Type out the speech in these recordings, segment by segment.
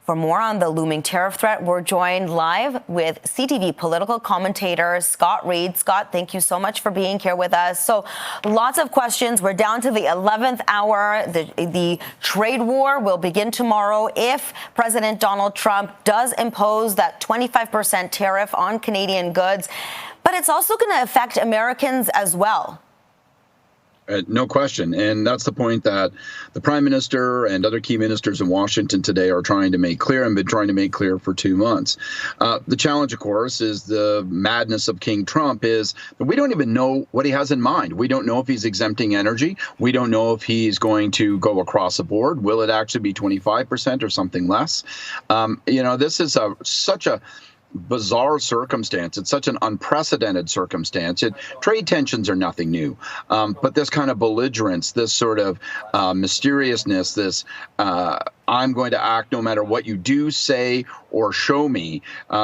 For more on the looming tariff threat, we're joined live with CTV political commentator Scott Reid. Scott, thank you so much for being here with us. So lots of questions. We're down to the 11th hour. The trade war will begin tomorrow if President Donald Trump does impose that 25% tariff on Canadian goods. But it's also going to affect Americans as well. No question. And that's the point that the Prime Minister and other key ministers in Washington today are trying to make clear and been trying to make clear for 2 months. The challenge, of course, is the madness of King Trump is that we don't even know what he has in mind. We don't know if he's exempting energy. We don't know if he's going to go across the board. Will it actually be 25% or something less? This is such a bizarre circumstance. It's such an unprecedented circumstance. Trade tensions are nothing new, but this kind of belligerence, this sort of mysteriousness, this I'm going to act no matter what you do, say, or show me.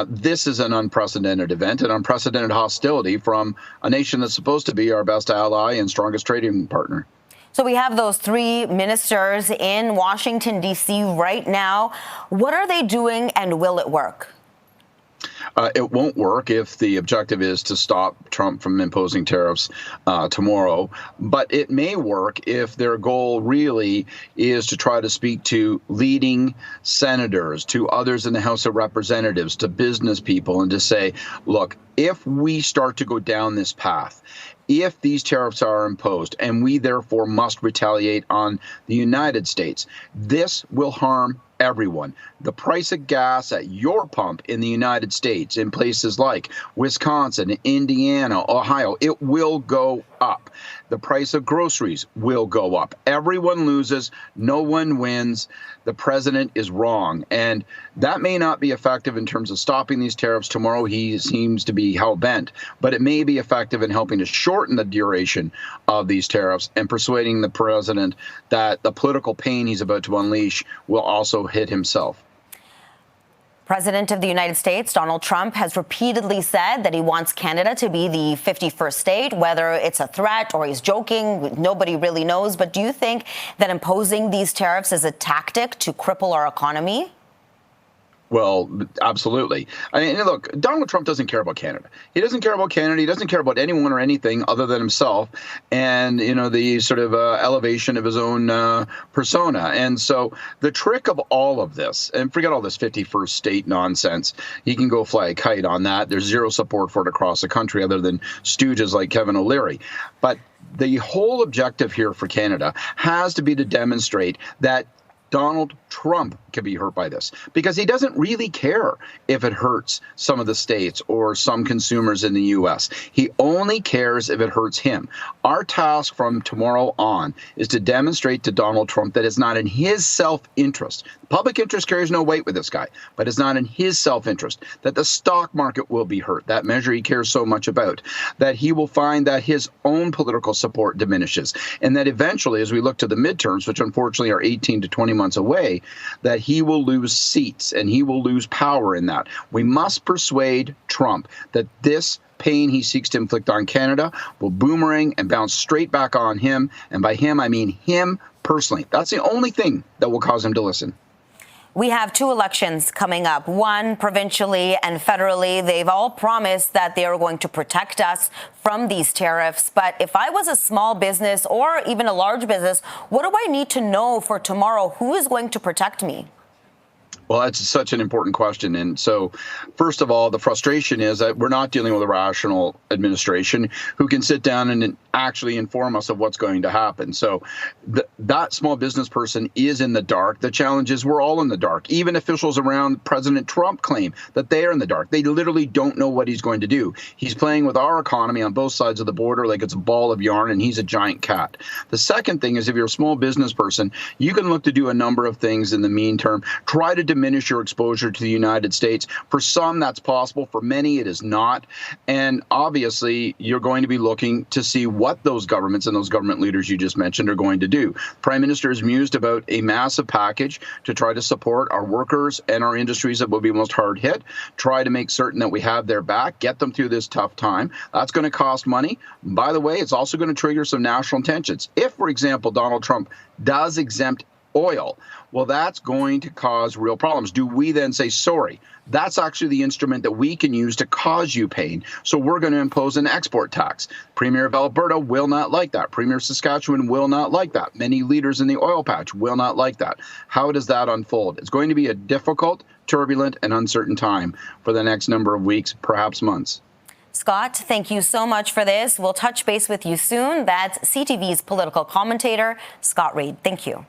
This is an unprecedented event, an unprecedented hostility from a nation that's supposed to be our best ally and strongest trading partner. So we have those three ministers in Washington, D.C. right now. What are they doing, and will it work? It won't work if the objective is to stop Trump from imposing tariffs tomorrow. But it may work if their goal really is to try to speak to leading senators, to others in the House of Representatives, to business people, and to say, look, if we start to go down this path, if these tariffs are imposed and we therefore must retaliate on the United States, this will harm everyone. The price of gas at your pump in the United States, in places like Wisconsin, Indiana, Ohio, it will go up. The price of groceries will go up. Everyone loses. No one wins. The president is wrong. And that may not be effective in terms of stopping these tariffs tomorrow. He seems to be hell-bent. But it may be effective in helping to shorten the duration of these tariffs and persuading the president that the political pain he's about to unleash will also hit himself. President of the United States, Donald Trump, has repeatedly said that he wants Canada to be the 51st state. Whether it's a threat or he's joking, nobody really knows. But do you think that imposing these tariffs is a tactic to cripple our economy? Well, absolutely. I mean, look, Donald Trump doesn't care about Canada. He doesn't care about Canada. He doesn't care about anyone or anything other than himself and, the sort of elevation of his own persona. And so the trick of all of this, and forget all this 51st state nonsense, he can go fly a kite on that. There's zero support for it across the country other than stooges like Kevin O'Leary. But the whole objective here for Canada has to be to demonstrate that Donald Trump could be hurt by this because he doesn't really care if it hurts some of the states or some consumers in the U.S. He only cares if it hurts him. Our task from tomorrow on is to demonstrate to Donald Trump that it's not in his self-interest. Public interest carries no weight with this guy, but it's not in his self-interest that the stock market will be hurt, that measure he cares so much about, that he will find that his own political support diminishes, and that eventually, as we look to the midterms, which unfortunately are 18 to 20 months away, that he will lose seats and he will lose power in that. We must persuade Trump that this pain he seeks to inflict on Canada will boomerang and bounce straight back on him. And by him, I mean him personally. That's the only thing that will cause him to listen. We have two elections coming up, one provincially and federally. They've all promised that they are going to protect us from these tariffs. But if I was a small business or even a large business, what do I need to know for tomorrow? Who is going to protect me? Well, that's such an important question. And so, first of all, the frustration is that we're not dealing with a rational administration who can sit down and actually inform us of what's going to happen. So that small business person is in the dark. The challenge is we're all in the dark. Even officials around President Trump claim that they are in the dark. They literally don't know what he's going to do. He's playing with our economy on both sides of the border like it's a ball of yarn, and he's a giant cat. The second thing is if you're a small business person, you can look to do a number of things in the mean term. Try to diminish your exposure to the United States. For some, that's possible. For many, it is not. And obviously, you're going to be looking to see what those governments and those government leaders you just mentioned are going to do. Prime Minister has mused about a massive package to try to support our workers and our industries that will be most hard hit, try to make certain that we have their back, get them through this tough time. That's going to cost money. By the way, it's also going to trigger some national tensions. If, for example, Donald Trump does exempt oil. Well, that's going to cause real problems. Do we then say, sorry, that's actually the instrument that we can use to cause you pain, so we're going to impose an export tax? Premier of Alberta will not like that. Premier of Saskatchewan will not like that. Many leaders in the oil patch will not like that. How does that unfold? It's going to be a difficult, turbulent, and uncertain time for the next number of weeks, perhaps months. Scott, thank you so much for this. We'll touch base with you soon. That's CTV's political commentator, Scott Reid. Thank you.